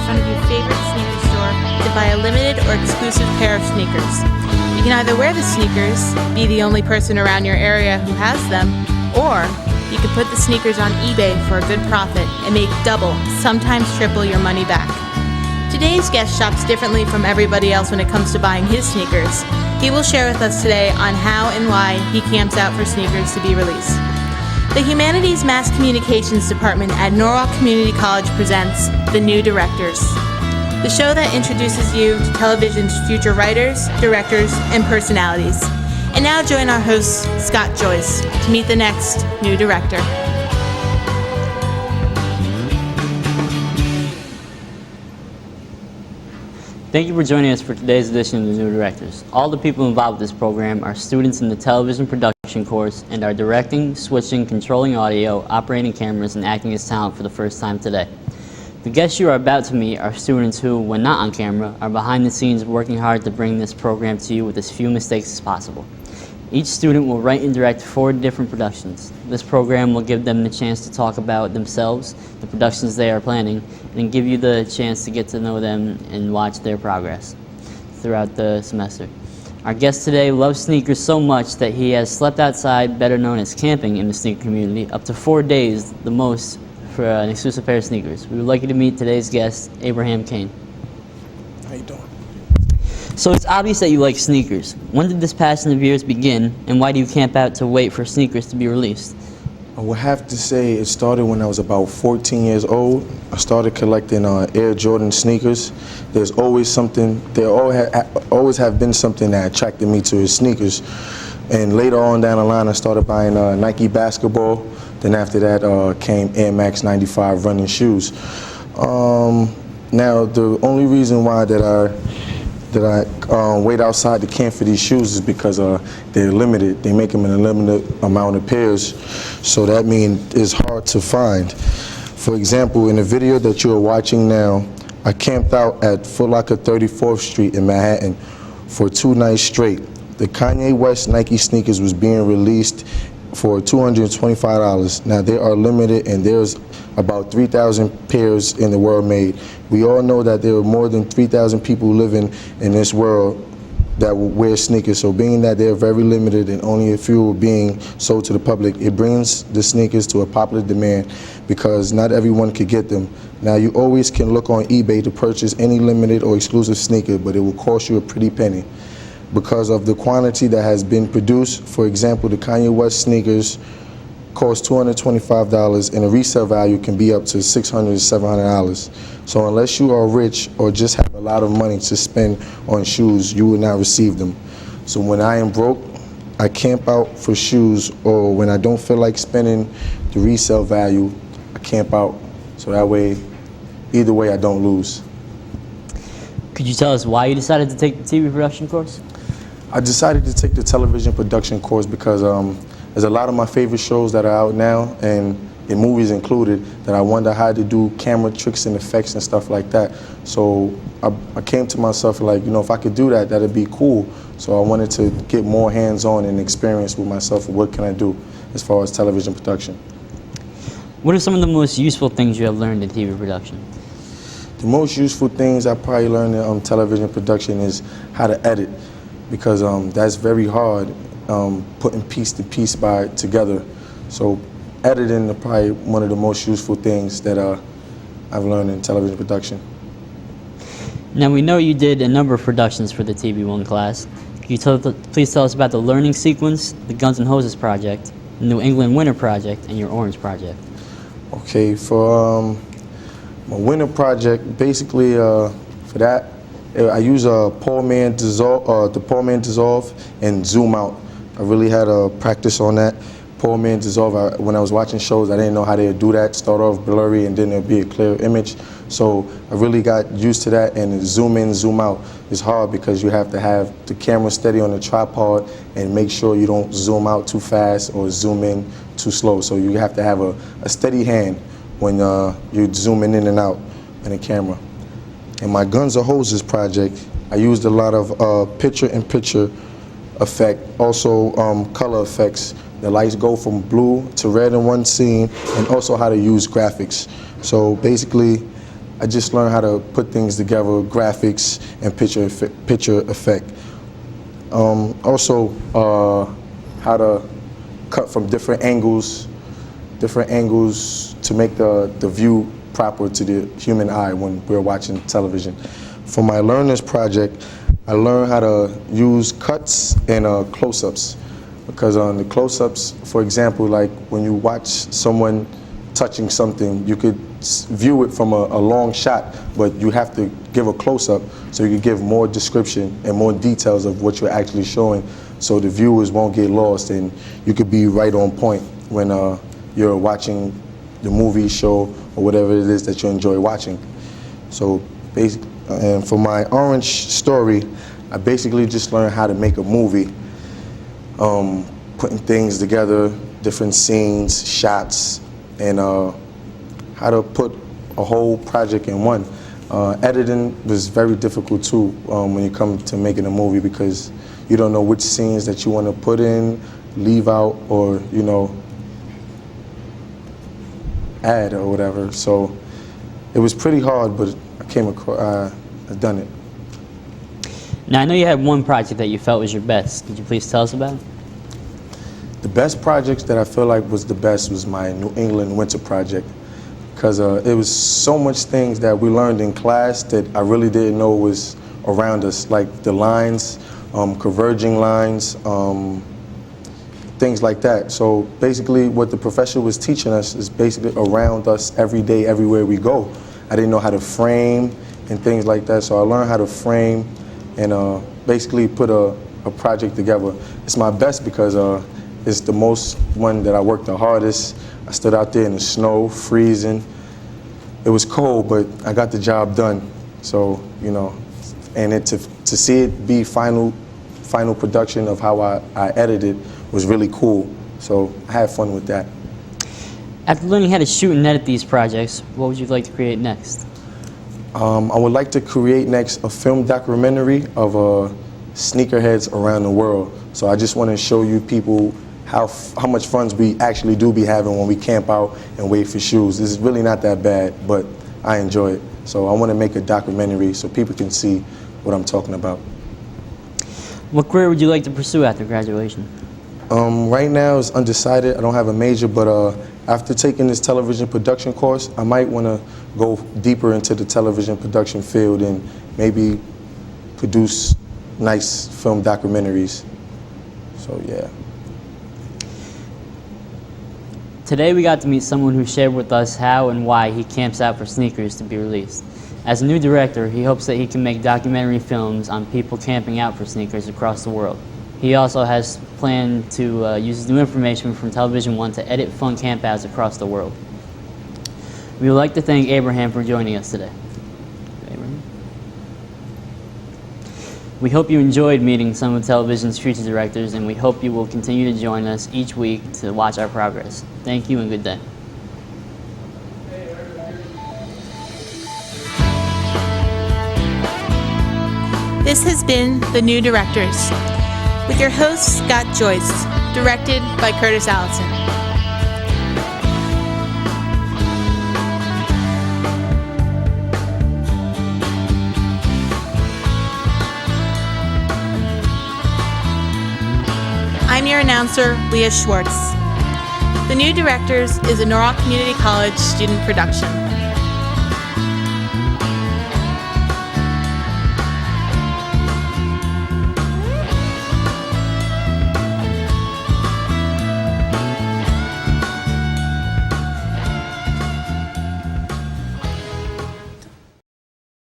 front of your favorite sneaker store to buy a limited or exclusive pair of sneakers. You can either wear the sneakers, be the only person around your area who has them, or you can put the sneakers on eBay for a good profit and make double, sometimes triple your money back. Today's guest shops differently from everybody else when it comes to buying his sneakers. He will share with us today on how and why he camps out for sneakers to be released. The Humanities Mass Communications Department at Norwalk Community College presents The New Directors, the show that introduces you to television's future writers, directors, and personalities. And now join our host, Scott Joyce, to meet the next new director. Thank you for joining us for today's edition of The New Directors. All the people involved with this program are students in the television production course and are directing, switching, controlling audio, operating cameras, and acting as talent for the first time today. The guests you are about to meet are students who, when not on camera, are behind the scenes working hard to bring this program to you with as few mistakes as possible. Each student will write and direct 4 different productions. This program will give them the chance to talk about themselves, the productions they are planning, and give you the chance to get to know them and watch their progress throughout the semester. Our guest today loves sneakers so much that he has slept outside, better known as camping in the sneaker community, up to 4 days, the most for an exclusive pair of sneakers. We would like you to meet today's guest, Ibrahim Kane. How you doing? So it's obvious that you like sneakers. When did this passion of yours begin, and why do you camp out to wait for sneakers to be released? I would have to say it started when I was about 14 years old. I started collecting Air Jordan sneakers. There's always something, there always have been something that attracted me to his sneakers. And later on down the line, I started buying Nike basketball. Then after that came Air Max 95 running shoes. Now, the only reason why that I wait outside the camp for these shoes is because they're limited. They make them in a limited amount of pairs, so that means it's hard to find. For example, in the video that you are watching now, I camped out at Foot Locker 34th Street in Manhattan for 2 nights straight. The Kanye West Nike sneakers was being released for $225. Now they are limited, and there's about 3,000 pairs in the world made. We all know that there are more than 3,000 people living in this world that will wear sneakers. So being that they're very limited and only a few are being sold to the public, it brings the sneakers to a popular demand because not everyone could get them. Now you always can look on eBay to purchase any limited or exclusive sneaker, but it will cost you a pretty penny because of the quantity that has been produced. For example, the Kanye West sneakers cost $225, and the resale value can be up to $600 to $700. So unless you are rich or just have a lot of money to spend on shoes, you will not receive them. So when I am broke, I camp out for shoes, or when I don't feel like spending the resale value, I camp out. So that way, either way, I don't lose. Could you tell us why you decided to take the TV production course? I decided to take the television production course because there's a lot of my favorite shows that are out now, and in movies included, that I wonder how to do camera tricks and effects and stuff like that. So I came to myself like, you know, if I could do that, that'd be cool. So I wanted to get more hands-on and experience with myself. What can I do as far as television production? What are some of the most useful things you have learned in TV production? The most useful things I probably learned in television production is how to edit, because that's very hard, putting piece to piece together. So editing is probably one of the most useful things that I've learned in television production. Now we know you did a number of productions for the TV1 class. Can you please tell us about the Learning Sequence, the Guns N' Hoses project, the New England Winter project, and your Orange project? Okay, for my Winter project, basically for that, I use the Poor Man Dissolve and Zoom Out. I really had a practice on that. Poor Man Dissolve, when I was watching shows, I didn't know how they would do that. Start off blurry and then it'll be a clear image. So I really got used to that, and zoom in, zoom out is hard because you have to have the camera steady on the tripod and make sure you don't zoom out too fast or zoom in too slow. So you have to have a steady hand when you're zooming in and out in the camera. In my Guns N' Hoses project, I used a lot of picture-in-picture effect, also color effects. The lights go from blue to red in one scene, and also how to use graphics. So basically, I just learned how to put things together, graphics and picture effect. Also, how to cut from different angles to make the view proper to the human eye when we're watching television. For my learners project, I learned how to use cuts and close-ups, because on the close-ups, for example, like when you watch someone touching something, you could view it from a long shot, but you have to give a close-up so you can give more description and more details of what you're actually showing, so the viewers won't get lost and you could be right on point when you're watching the movie, show, or whatever it is that you enjoy watching. So and for my orange story, I basically just learned how to make a movie, putting things together, different scenes, shots, and how to put a whole project in one. Editing was very difficult too when you come to making a movie, because you don't know which scenes that you want to put in, leave out, or add or whatever. So it was pretty hard, but I've done it. Now, I know you had one project that you felt was your best. Could you please tell us about it? The best projects that I feel like was the best was my New England winter project, because it was so much things that we learned in class that I really didn't know was around us, like the lines, converging lines, things like that. So basically what the professor was teaching us is basically around us every day, everywhere we go. I didn't know how to frame and things like that, so I learned how to frame and basically put a project together. It's my best because it's the most one that I worked the hardest. I stood out there in the snow, freezing. It was cold, but I got the job done. So, and to see it be final production of how I edited was really cool. So I had fun with that. After learning how to shoot and edit these projects, what would you like to create next? I would like to create next a film documentary of sneakerheads around the world. So I just want to show you people how much fun we actually do be having when we camp out and wait for shoes. It's really not that bad, but I enjoy it. So I want to make a documentary so people can see what I'm talking about. What career would you like to pursue after graduation? Right now it's undecided. I don't have a major, but after taking this television production course, I might want to go deeper into the television production field and maybe produce nice film documentaries. So yeah. Today we got to meet someone who shared with us how and why he camps out for sneakers to be released. As a new director, he hopes that he can make documentary films on people camping out for sneakers across the world. He also has planned to use new information from Television One to edit fun campouts across the world. We would like to thank Ibrahim for joining us today. Ibrahim. We hope you enjoyed meeting some of television's future directors, and we hope you will continue to join us each week to watch our progress. Thank you and good day. This has been The New Directors, with your host, Scott Joyce, directed by Curtis Allison. I'm your announcer, Leah Schwartz. The New Directors is a Norwalk Community College student production.